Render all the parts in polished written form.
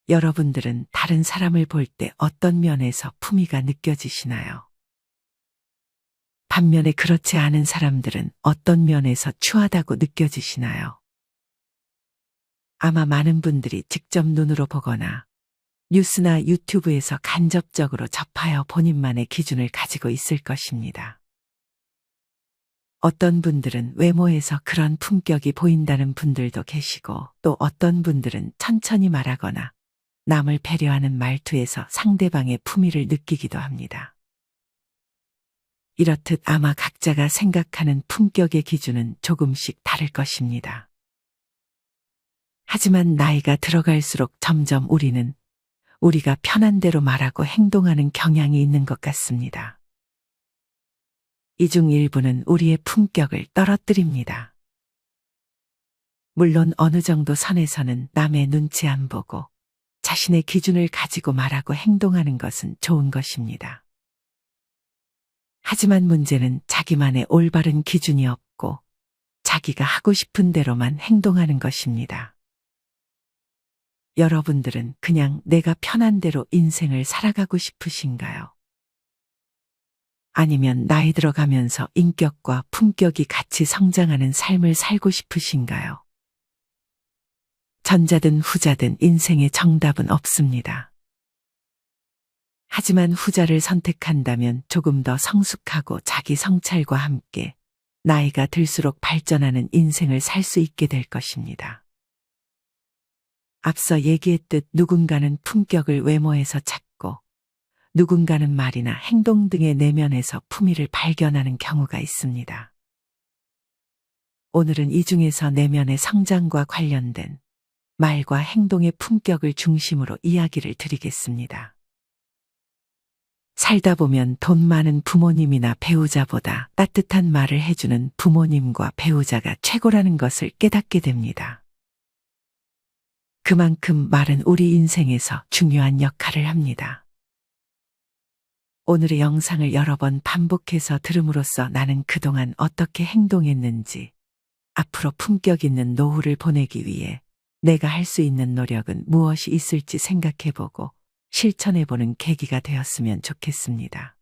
여러분들은 다른 사람을 볼 때 어떤 면에서 품위가 느껴지시나요? 반면에 그렇지 않은 사람들은 어떤 면에서 추하다고 느껴지시나요? 아마 많은 분들이 직접 눈으로 보거나 뉴스나 유튜브에서 간접적으로 접하여 본인만의 기준을 가지고 있을 것입니다. 어떤 분들은 외모에서 그런 품격이 보인다는 분들도 계시고, 또 어떤 분들은 천천히 말하거나 남을 배려하는 말투에서 상대방의 품위를 느끼기도 합니다. 이렇듯 아마 각자가 생각하는 품격의 기준은 조금씩 다를 것입니다. 하지만 나이가 들어갈수록 점점 우리가 편한 대로 말하고 행동하는 경향이 있는 것 같습니다. 이 중 일부는 우리의 품격을 떨어뜨립니다. 물론 어느 정도 선에서는 남의 눈치 안 보고 자신의 기준을 가지고 말하고 행동하는 것은 좋은 것입니다. 하지만 문제는 자기만의 올바른 기준이 없고 자기가 하고 싶은 대로만 행동하는 것입니다. 여러분들은 그냥 내가 편한 대로 인생을 살아가고 싶으신가요? 아니면 나이 들어가면서 인격과 품격이 같이 성장하는 삶을 살고 싶으신가요? 전자든 후자든 인생의 정답은 없습니다. 하지만 후자를 선택한다면 조금 더 성숙하고 자기 성찰과 함께 나이가 들수록 발전하는 인생을 살 수 있게 될 것입니다. 앞서 얘기했듯 누군가는 품격을 외모에서 찾고 누군가는 말이나 행동 등의 내면에서 품위를 발견하는 경우가 있습니다. 오늘은 이 중에서 내면의 성장과 관련된 말과 행동의 품격을 중심으로 이야기를 드리겠습니다. 살다 보면 돈 많은 부모님이나 배우자보다 따뜻한 말을 해주는 부모님과 배우자가 최고라는 것을 깨닫게 됩니다. 그만큼 말은 우리 인생에서 중요한 역할을 합니다. 오늘의 영상을 여러 번 반복해서 들음으로써 나는 그동안 어떻게 행동했는지, 앞으로 품격 있는 노후를 보내기 위해 내가 할 수 있는 노력은 무엇이 있을지 생각해보고 실천해보는 계기가 되었으면 좋겠습니다.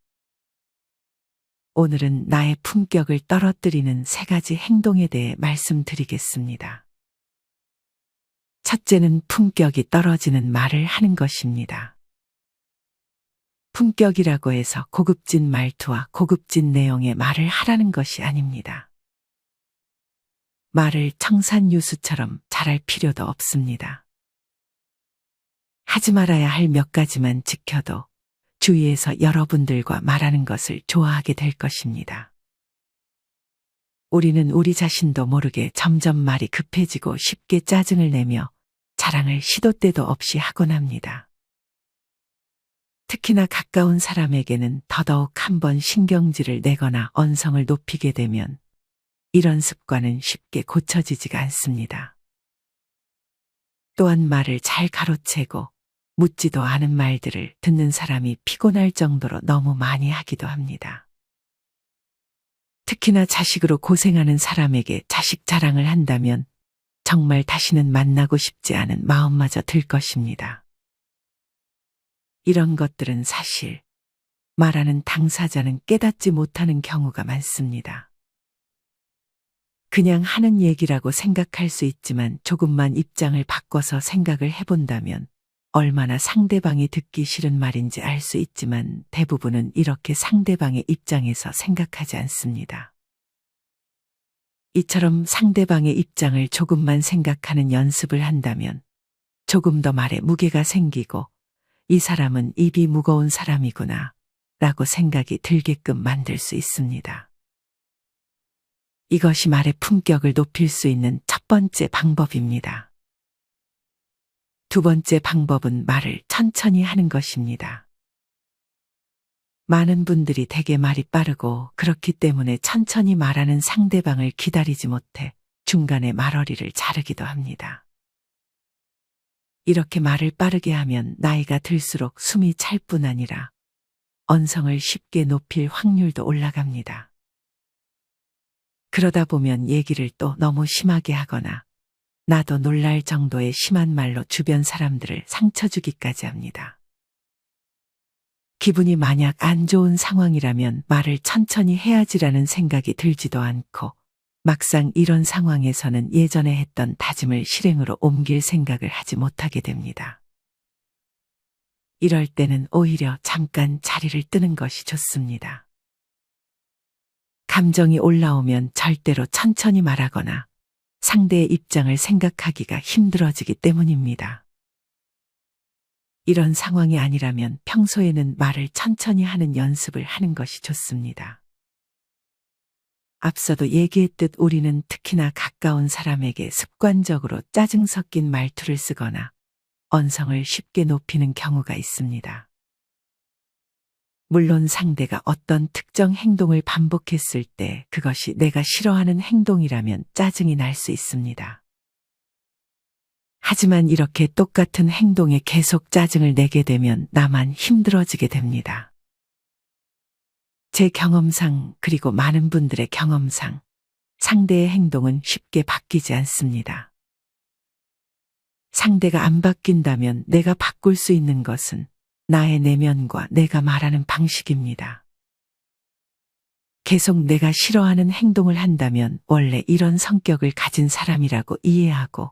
오늘은 나의 품격을 떨어뜨리는 3가지 행동에 대해 말씀드리겠습니다. 첫째는 품격이 떨어지는 말을 하는 것입니다. 품격이라고 해서 고급진 말투와 고급진 내용의 말을 하라는 것이 아닙니다. 말을 청산유수처럼 잘할 필요도 없습니다. 하지 말아야 할 몇 가지만 지켜도 주위에서 여러분들과 말하는 것을 좋아하게 될 것입니다. 우리는 우리 자신도 모르게 점점 말이 급해지고 쉽게 짜증을 내며 자랑을 시도 때도 없이 하곤 합니다. 특히나 가까운 사람에게는 더더욱 한번 신경질을 내거나 언성을 높이게 되면 이런 습관은 쉽게 고쳐지지가 않습니다. 또한 말을 잘 가로채고 묻지도 않은 말들을 듣는 사람이 피곤할 정도로 너무 많이 하기도 합니다. 특히나 자식으로 고생하는 사람에게 자식 자랑을 한다면 정말 다시는 만나고 싶지 않은 마음마저 들 것입니다. 이런 것들은 사실 말하는 당사자는 깨닫지 못하는 경우가 많습니다. 그냥 하는 얘기라고 생각할 수 있지만 조금만 입장을 바꿔서 생각을 해본다면 얼마나 상대방이 듣기 싫은 말인지 알 수 있지만 대부분은 이렇게 상대방의 입장에서 생각하지 않습니다. 이처럼 상대방의 입장을 조금만 생각하는 연습을 한다면 조금 더 말에 무게가 생기고 이 사람은 입이 무거운 사람이구나 라고 생각이 들게끔 만들 수 있습니다. 이것이 말의 품격을 높일 수 있는 첫 번째 방법입니다. 두 번째 방법은 말을 천천히 하는 것입니다. 많은 분들이 되게 말이 빠르고 그렇기 때문에 천천히 말하는 상대방을 기다리지 못해 중간에 말허리를 자르기도 합니다. 이렇게 말을 빠르게 하면 나이가 들수록 숨이 찰 뿐 아니라 언성을 쉽게 높일 확률도 올라갑니다. 그러다 보면 얘기를 또 너무 심하게 하거나 나도 놀랄 정도의 심한 말로 주변 사람들을 상처 주기까지 합니다. 기분이 만약 안 좋은 상황이라면 말을 천천히 해야지라는 생각이 들지도 않고 막상 이런 상황에서는 예전에 했던 다짐을 실행으로 옮길 생각을 하지 못하게 됩니다. 이럴 때는 오히려 잠깐 자리를 뜨는 것이 좋습니다. 감정이 올라오면 절대로 천천히 말하거나 상대의 입장을 생각하기가 힘들어지기 때문입니다. 이런 상황이 아니라면 평소에는 말을 천천히 하는 연습을 하는 것이 좋습니다. 앞서도 얘기했듯 우리는 특히나 가까운 사람에게 습관적으로 짜증 섞인 말투를 쓰거나 언성을 쉽게 높이는 경우가 있습니다. 물론 상대가 어떤 특정 행동을 반복했을 때 그것이 내가 싫어하는 행동이라면 짜증이 날 수 있습니다. 하지만 이렇게 똑같은 행동에 계속 짜증을 내게 되면 나만 힘들어지게 됩니다. 제 경험상 그리고 많은 분들의 경험상 상대의 행동은 쉽게 바뀌지 않습니다. 상대가 안 바뀐다면 내가 바꿀 수 있는 것은 나의 내면과 내가 말하는 방식입니다. 계속 내가 싫어하는 행동을 한다면 원래 이런 성격을 가진 사람이라고 이해하고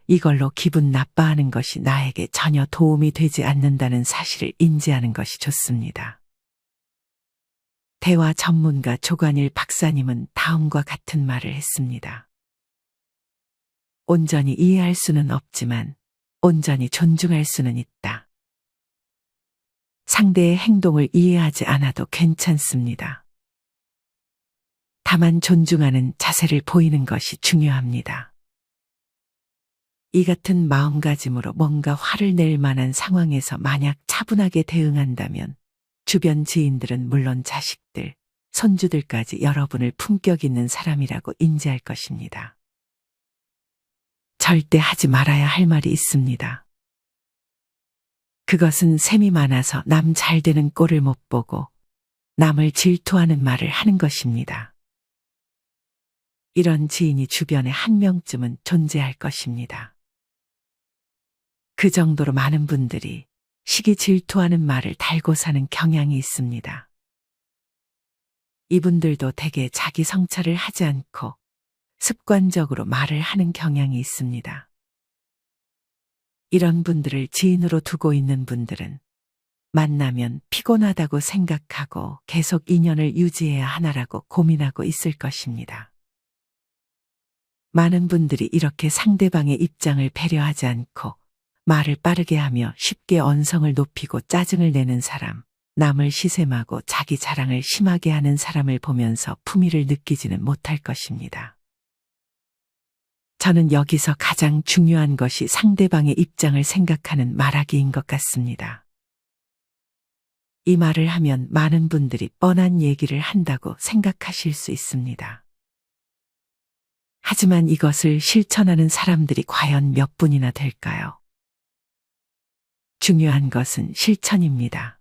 이걸로 기분 나빠하는 것이 나에게 전혀 도움이 되지 않는다는 사실을 인지하는 것이 좋습니다. 대화 전문가 조관일 박사님은 다음과 같은 말을 했습니다. 온전히 이해할 수는 없지만 온전히 존중할 수는 있다. 상대의 행동을 이해하지 않아도 괜찮습니다. 다만 존중하는 자세를 보이는 것이 중요합니다. 이 같은 마음가짐으로 뭔가 화를 낼 만한 상황에서 만약 차분하게 대응한다면 주변 지인들은 물론 자식들, 손주들까지 여러분을 품격 있는 사람이라고 인지할 것입니다. 절대 하지 말아야 할 말이 있습니다. 그것은 셈이 많아서 남 잘 되는 꼴을 못 보고 남을 질투하는 말을 하는 것입니다. 이런 지인이 주변에 한 명쯤은 존재할 것입니다. 그 정도로 많은 분들이 시기 질투하는 말을 달고 사는 경향이 있습니다. 이분들도 대개 자기 성찰을 하지 않고 습관적으로 말을 하는 경향이 있습니다. 이런 분들을 지인으로 두고 있는 분들은 만나면 피곤하다고 생각하고 계속 인연을 유지해야 하나라고 고민하고 있을 것입니다. 많은 분들이 이렇게 상대방의 입장을 배려하지 않고 말을 빠르게 하며 쉽게 언성을 높이고 짜증을 내는 사람, 남을 시샘하고 자기 자랑을 심하게 하는 사람을 보면서 품위를 느끼지는 못할 것입니다. 저는 여기서 가장 중요한 것이 상대방의 입장을 생각하는 말하기인 것 같습니다. 이 말을 하면 많은 분들이 뻔한 얘기를 한다고 생각하실 수 있습니다. 하지만 이것을 실천하는 사람들이 과연 몇 분이나 될까요? 중요한 것은 실천입니다.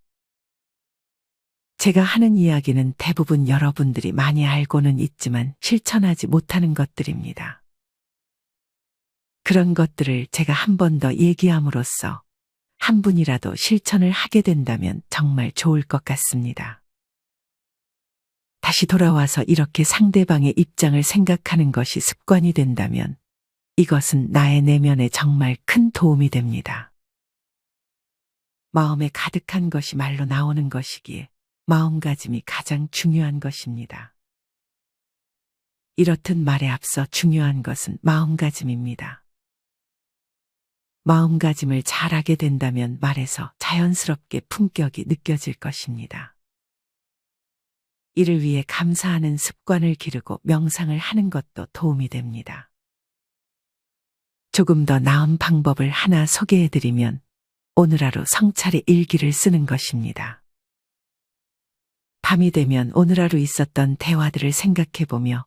제가 하는 이야기는 대부분 여러분들이 많이 알고는 있지만 실천하지 못하는 것들입니다. 그런 것들을 제가 한 번 더 얘기함으로써 한 분이라도 실천을 하게 된다면 정말 좋을 것 같습니다. 다시 돌아와서 이렇게 상대방의 입장을 생각하는 것이 습관이 된다면 이것은 나의 내면에 정말 큰 도움이 됩니다. 마음에 가득한 것이 말로 나오는 것이기에 마음가짐이 가장 중요한 것입니다. 이렇듯 말에 앞서 중요한 것은 마음가짐입니다. 마음가짐을 잘하게 된다면 말에서 자연스럽게 품격이 느껴질 것입니다. 이를 위해 감사하는 습관을 기르고 명상을 하는 것도 도움이 됩니다. 조금 더 나은 방법을 하나 소개해드리면 오늘 하루 성찰의 일기를 쓰는 것입니다. 밤이 되면 오늘 하루 있었던 대화들을 생각해보며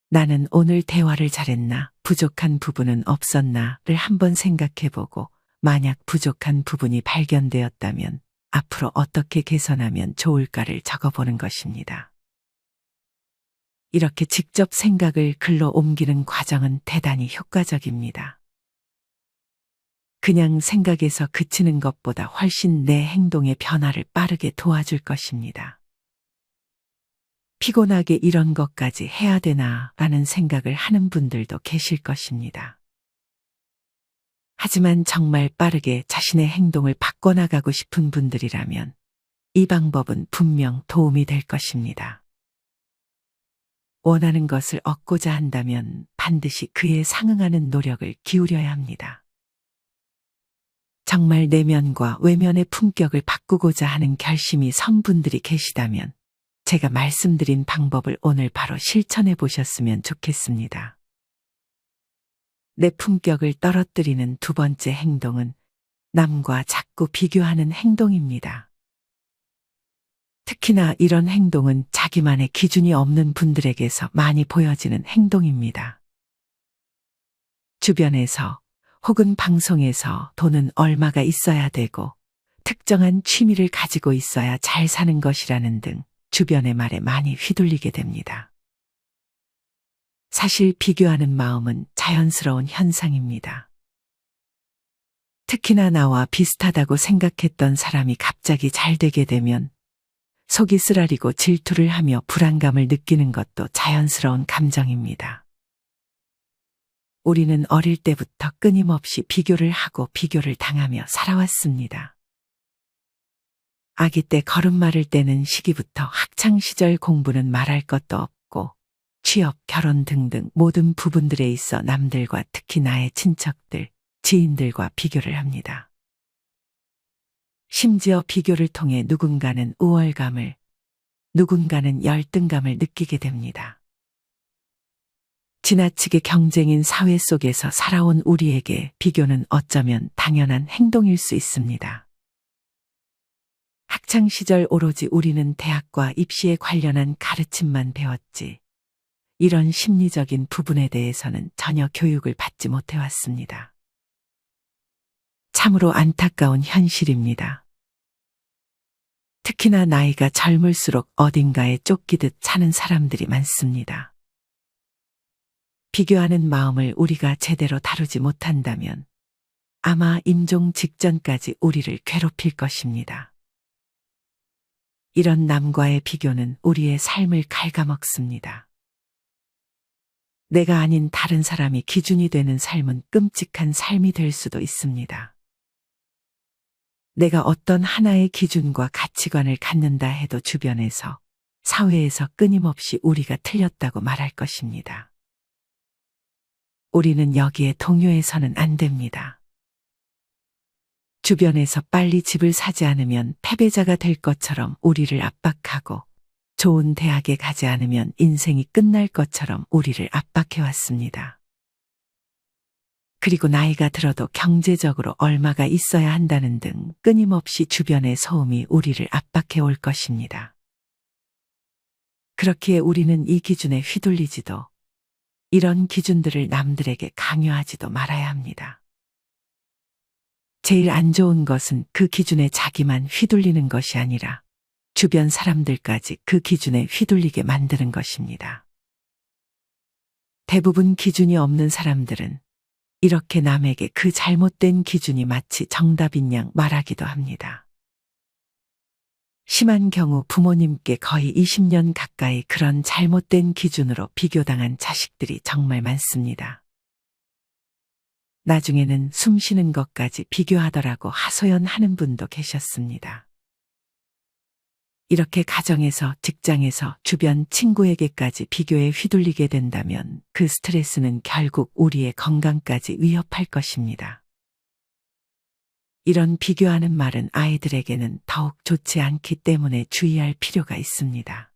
나는 오늘 대화를 잘했나, 부족한 부분은 없었나를 한번 생각해보고 만약 부족한 부분이 발견되었다면 앞으로 어떻게 개선하면 좋을까를 적어보는 것입니다. 이렇게 직접 생각을 글로 옮기는 과정은 대단히 효과적입니다. 그냥 생각에서 그치는 것보다 훨씬 내 행동의 변화를 빠르게 도와줄 것입니다. 피곤하게 이런 것까지 해야 되나 라는 생각을 하는 분들도 계실 것입니다. 하지만 정말 빠르게 자신의 행동을 바꿔나가고 싶은 분들이라면 이 방법은 분명 도움이 될 것입니다. 원하는 것을 얻고자 한다면 반드시 그에 상응하는 노력을 기울여야 합니다. 정말 내면과 외면의 품격을 바꾸고자 하는 결심이 선 분들이 계시다면 제가 말씀드린 방법을 오늘 바로 실천해 보셨으면 좋겠습니다. 내 품격을 떨어뜨리는 두 번째 행동은 남과 자꾸 비교하는 행동입니다. 특히나 이런 행동은 자기만의 기준이 없는 분들에게서 많이 보여지는 행동입니다. 주변에서 혹은 방송에서 돈은 얼마가 있어야 되고 특정한 취미를 가지고 있어야 잘 사는 것이라는 등 주변의 말에 많이 휘둘리게 됩니다. 사실 비교하는 마음은 자연스러운 현상입니다. 특히나 나와 비슷하다고 생각했던 사람이 갑자기 잘 되게 되면 속이 쓰라리고 질투를 하며 불안감을 느끼는 것도 자연스러운 감정입니다. 우리는 어릴 때부터 끊임없이 비교를 하고 비교를 당하며 살아왔습니다. 아기 때 걸음마를 떼는 시기부터 학창시절 공부는 말할 것도 없고 취업, 결혼 등등 모든 부분들에 있어 남들과 특히 나의 친척들, 지인들과 비교를 합니다. 심지어 비교를 통해 누군가는 우월감을, 누군가는 열등감을 느끼게 됩니다. 지나치게 경쟁인 사회 속에서 살아온 우리에게 비교는 어쩌면 당연한 행동일 수 있습니다. 학창시절 오로지 우리는 대학과 입시에 관련한 가르침만 배웠지, 이런 심리적인 부분에 대해서는 전혀 교육을 받지 못해왔습니다. 참으로 안타까운 현실입니다. 특히나 나이가 젊을수록 어딘가에 쫓기듯 사는 사람들이 많습니다. 비교하는 마음을 우리가 제대로 다루지 못한다면 아마 임종 직전까지 우리를 괴롭힐 것입니다. 이런 남과의 비교는 우리의 삶을 갉아먹습니다. 내가 아닌 다른 사람이 기준이 되는 삶은 끔찍한 삶이 될 수도 있습니다. 내가 어떤 하나의 기준과 가치관을 갖는다 해도 주변에서, 사회에서 끊임없이 우리가 틀렸다고 말할 것입니다. 우리는 여기에 동요해서는 안 됩니다. 주변에서 빨리 집을 사지 않으면 패배자가 될 것처럼 우리를 압박하고 좋은 대학에 가지 않으면 인생이 끝날 것처럼 우리를 압박해왔습니다. 그리고 나이가 들어도 경제적으로 얼마가 있어야 한다는 등 끊임없이 주변의 소음이 우리를 압박해 올 것입니다. 그렇기에 우리는 이 기준에 휘둘리지도, 이런 기준들을 남들에게 강요하지도 말아야 합니다. 제일 안 좋은 것은 그 기준에 자기만 휘둘리는 것이 아니라 주변 사람들까지 그 기준에 휘둘리게 만드는 것입니다. 대부분 기준이 없는 사람들은 이렇게 남에게 그 잘못된 기준이 마치 정답인 양 말하기도 합니다. 심한 경우 부모님께 거의 20년 가까이 그런 잘못된 기준으로 비교당한 자식들이 정말 많습니다. 나중에는 숨 쉬는 것까지 비교하더라고 하소연하는 분도 계셨습니다. 이렇게 가정에서, 직장에서, 주변 친구에게까지 비교에 휘둘리게 된다면 그 스트레스는 결국 우리의 건강까지 위협할 것입니다. 이런 비교하는 말은 아이들에게는 더욱 좋지 않기 때문에 주의할 필요가 있습니다.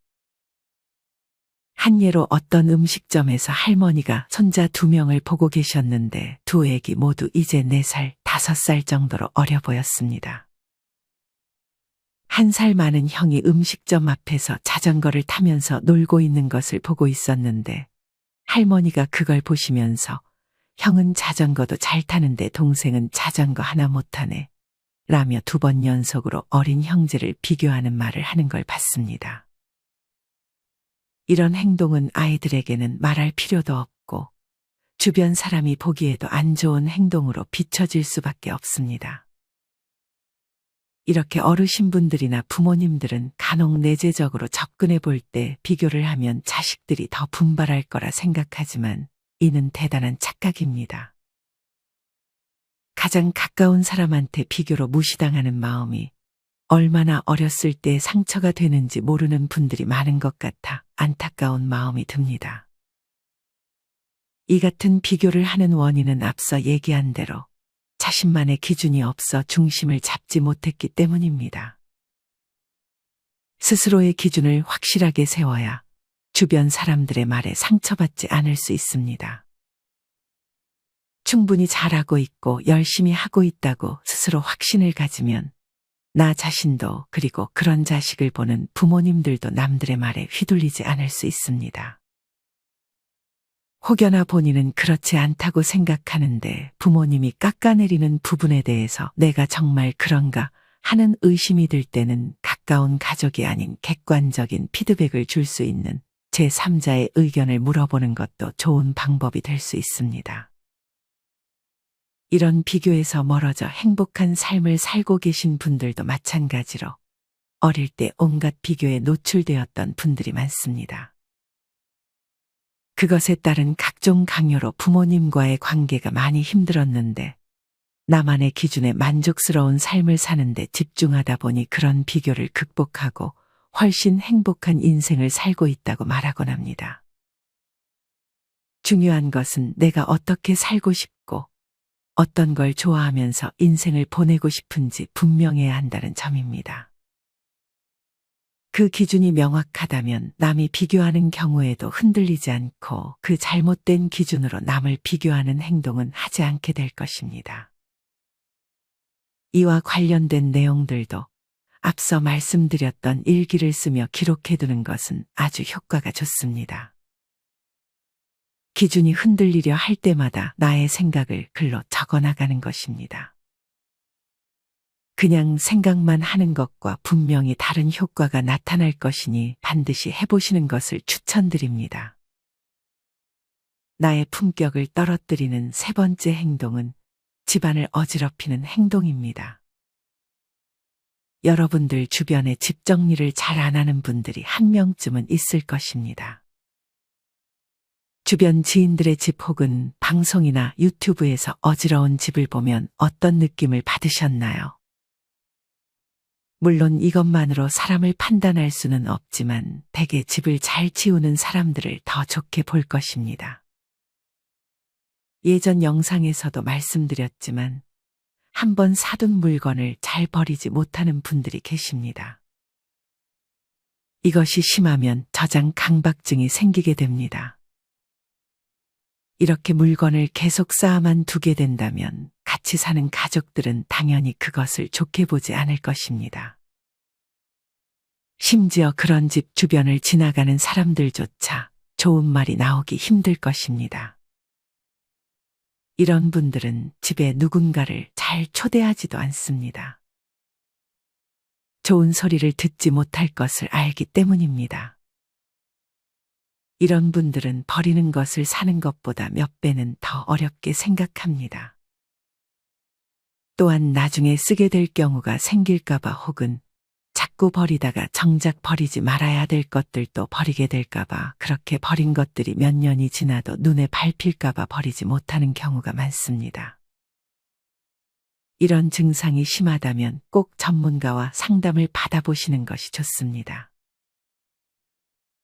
한 예로 어떤 음식점에서 할머니가 손자 2명을 보고 계셨는데 두 애기 모두 이제 4살, 5살 정도로 어려 보였습니다. 1살 많은 형이 음식점 앞에서 자전거를 타면서 놀고 있는 것을 보고 있었는데 할머니가 그걸 보시면서 형은 자전거도 잘 타는데 동생은 자전거 하나 못 타네 라며 2번 연속으로 어린 형제를 비교하는 말을 하는 걸 봤습니다. 이런 행동은 아이들에게는 말할 필요도 없고 주변 사람이 보기에도 안 좋은 행동으로 비춰질 수밖에 없습니다. 이렇게 어르신분들이나 부모님들은 간혹 내재적으로 접근해 볼 때 비교를 하면 자식들이 더 분발할 거라 생각하지만 이는 대단한 착각입니다. 가장 가까운 사람한테 비교로 무시당하는 마음이 얼마나 어렸을 때 상처가 되는지 모르는 분들이 많은 것 같아 안타까운 마음이 듭니다. 이 같은 비교를 하는 원인은 앞서 얘기한 대로 자신만의 기준이 없어 중심을 잡지 못했기 때문입니다. 스스로의 기준을 확실하게 세워야 주변 사람들의 말에 상처받지 않을 수 있습니다. 충분히 잘하고 있고 열심히 하고 있다고 스스로 확신을 가지면 나 자신도 그리고 그런 자식을 보는 부모님들도 남들의 말에 휘둘리지 않을 수 있습니다. 혹여나 본인은 그렇지 않다고 생각하는데 부모님이 깎아내리는 부분에 대해서 내가 정말 그런가 하는 의심이 들 때는 가까운 가족이 아닌 객관적인 피드백을 줄 수 있는 제3자의 의견을 물어보는 것도 좋은 방법이 될 수 있습니다. 이런 비교에서 멀어져 행복한 삶을 살고 계신 분들도 마찬가지로 어릴 때 온갖 비교에 노출되었던 분들이 많습니다. 그것에 따른 각종 강요로 부모님과의 관계가 많이 힘들었는데 나만의 기준에 만족스러운 삶을 사는데 집중하다 보니 그런 비교를 극복하고 훨씬 행복한 인생을 살고 있다고 말하곤 합니다. 중요한 것은 내가 어떻게 살고 싶고 어떤 걸 좋아하면서 인생을 보내고 싶은지 분명해야 한다는 점입니다. 그 기준이 명확하다면 남이 비교하는 경우에도 흔들리지 않고 그 잘못된 기준으로 남을 비교하는 행동은 하지 않게 될 것입니다. 이와 관련된 내용들도 앞서 말씀드렸던 일기를 쓰며 기록해두는 것은 아주 효과가 좋습니다. 기준이 흔들리려 할 때마다 나의 생각을 글로 적어나가는 것입니다. 그냥 생각만 하는 것과 분명히 다른 효과가 나타날 것이니 반드시 해보시는 것을 추천드립니다. 나의 품격을 떨어뜨리는 세 번째 행동은 집안을 어지럽히는 행동입니다. 여러분들 주변에 집 정리를 잘 안 하는 분들이 한 명쯤은 있을 것입니다. 주변 지인들의 집 혹은 방송이나 유튜브에서 어지러운 집을 보면 어떤 느낌을 받으셨나요? 물론 이것만으로 사람을 판단할 수는 없지만 대개 집을 잘 치우는 사람들을 더 좋게 볼 것입니다. 예전 영상에서도 말씀드렸지만 한번 사둔 물건을 잘 버리지 못하는 분들이 계십니다. 이것이 심하면 저장 강박증이 생기게 됩니다. 이렇게 물건을 계속 쌓아만 두게 된다면 같이 사는 가족들은 당연히 그것을 좋게 보지 않을 것입니다. 심지어 그런 집 주변을 지나가는 사람들조차 좋은 말이 나오기 힘들 것입니다. 이런 분들은 집에 누군가를 잘 초대하지도 않습니다. 좋은 소리를 듣지 못할 것을 알기 때문입니다. 이런 분들은 버리는 것을 사는 것보다 몇 배는 더 어렵게 생각합니다. 또한 나중에 쓰게 될 경우가 생길까봐 혹은 자꾸 버리다가 정작 버리지 말아야 될 것들도 버리게 될까봐 그렇게 버린 것들이 몇 년이 지나도 눈에 밟힐까봐 버리지 못하는 경우가 많습니다. 이런 증상이 심하다면 꼭 전문가와 상담을 받아보시는 것이 좋습니다.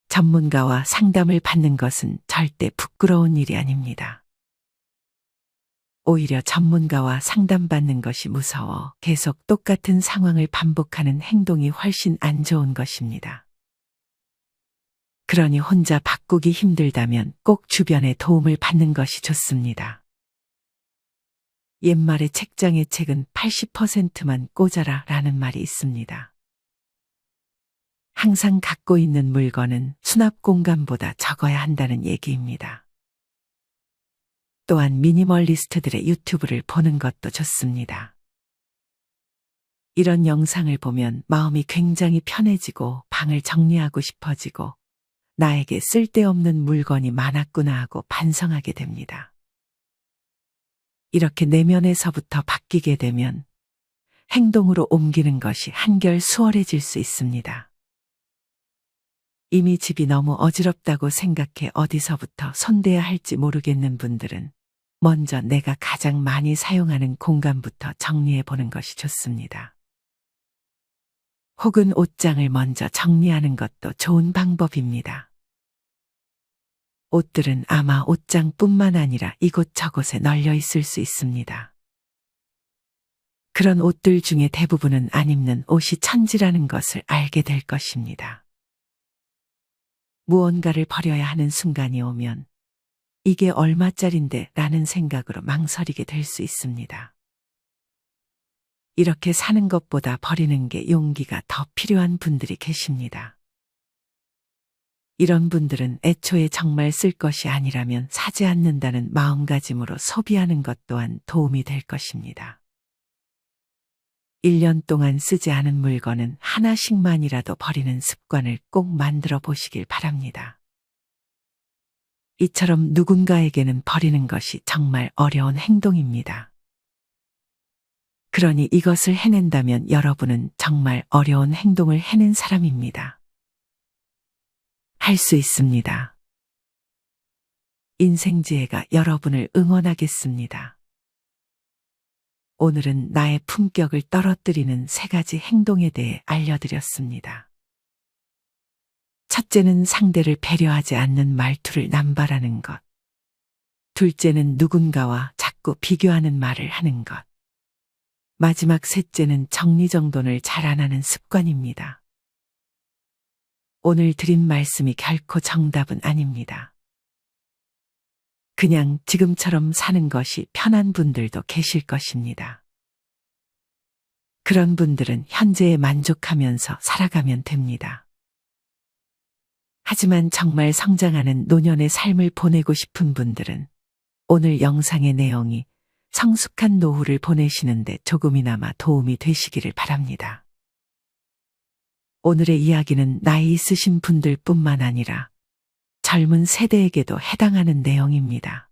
전문가와 상담을 받는 것은 절대 부끄러운 일이 아닙니다. 오히려 전문가와 상담받는 것이 무서워 계속 똑같은 상황을 반복하는 행동이 훨씬 안 좋은 것입니다. 그러니 혼자 바꾸기 힘들다면 꼭 주변의 도움을 받는 것이 좋습니다. 옛말에 책장의 책은 80%만 꽂아라 라는 말이 있습니다. 항상 갖고 있는 물건은 수납 공간보다 적어야 한다는 얘기입니다. 또한 미니멀리스트들의 유튜브를 보는 것도 좋습니다. 이런 영상을 보면 마음이 굉장히 편해지고 방을 정리하고 싶어지고 나에게 쓸데없는 물건이 많았구나 하고 반성하게 됩니다. 이렇게 내면에서부터 바뀌게 되면 행동으로 옮기는 것이 한결 수월해질 수 있습니다. 이미 집이 너무 어지럽다고 생각해 어디서부터 손대야 할지 모르겠는 분들은 먼저 내가 가장 많이 사용하는 공간부터 정리해 보는 것이 좋습니다. 혹은 옷장을 먼저 정리하는 것도 좋은 방법입니다. 옷들은 아마 옷장뿐만 아니라 이곳저곳에 널려 있을 수 있습니다. 그런 옷들 중에 대부분은 안 입는 옷이 천지라는 것을 알게 될 것입니다. 무언가를 버려야 하는 순간이 오면 이게 얼마짜린데 라는 생각으로 망설이게 될 수 있습니다. 이렇게 사는 것보다 버리는 게 용기가 더 필요한 분들이 계십니다. 이런 분들은 애초에 정말 쓸 것이 아니라면 사지 않는다는 마음가짐으로 소비하는 것 또한 도움이 될 것입니다. 1년 동안 쓰지 않은 물건은 하나씩만이라도 버리는 습관을 꼭 만들어 보시길 바랍니다. 이처럼 누군가에게는 버리는 것이 정말 어려운 행동입니다. 그러니 이것을 해낸다면 여러분은 정말 어려운 행동을 해낸 사람입니다. 할 수 있습니다. 인생지혜가 여러분을 응원하겠습니다. 오늘은 나의 품격을 떨어뜨리는 3가지 행동에 대해 알려드렸습니다. 첫째는 상대를 배려하지 않는 말투를 남발하는 것. 둘째는 누군가와 자꾸 비교하는 말을 하는 것. 마지막 셋째는 정리정돈을 잘 안 하는 습관입니다. 오늘 드린 말씀이 결코 정답은 아닙니다. 그냥 지금처럼 사는 것이 편한 분들도 계실 것입니다. 그런 분들은 현재에 만족하면서 살아가면 됩니다. 하지만 정말 성장하는 노년의 삶을 보내고 싶은 분들은 오늘 영상의 내용이 성숙한 노후를 보내시는데 조금이나마 도움이 되시기를 바랍니다. 오늘의 이야기는 나이 있으신 분들뿐만 아니라 젊은 세대에게도 해당하는 내용입니다.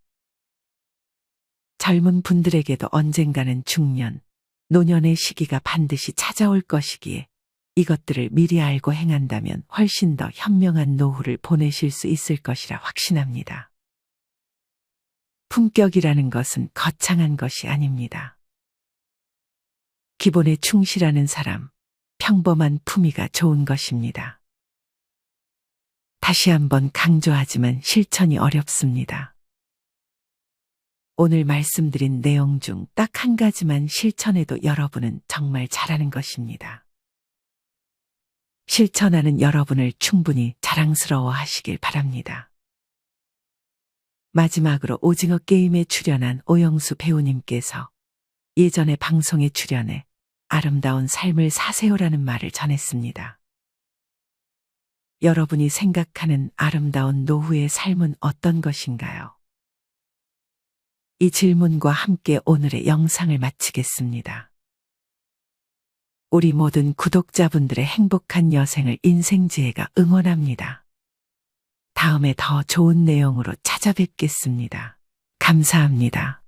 젊은 분들에게도 언젠가는 중년, 노년의 시기가 반드시 찾아올 것이기에 이것들을 미리 알고 행한다면 훨씬 더 현명한 노후를 보내실 수 있을 것이라 확신합니다. 품격이라는 것은 거창한 것이 아닙니다. 기본에 충실하는 사람, 평범한 품위가 좋은 것입니다. 다시 한번 강조하지만 실천이 어렵습니다. 오늘 말씀드린 내용 중 딱 한 가지만 실천해도 여러분은 정말 잘하는 것입니다. 실천하는 여러분을 충분히 자랑스러워 하시길 바랍니다. 마지막으로 오징어 게임에 출연한 오영수 배우님께서 예전에 방송에 출연해 아름다운 삶을 사세요라는 말을 전했습니다. 여러분이 생각하는 아름다운 노후의 삶은 어떤 것인가요? 이 질문과 함께 오늘의 영상을 마치겠습니다. 우리 모든 구독자분들의 행복한 여생을 인생지혜가 응원합니다. 다음에 더 좋은 내용으로 찾아뵙겠습니다. 감사합니다.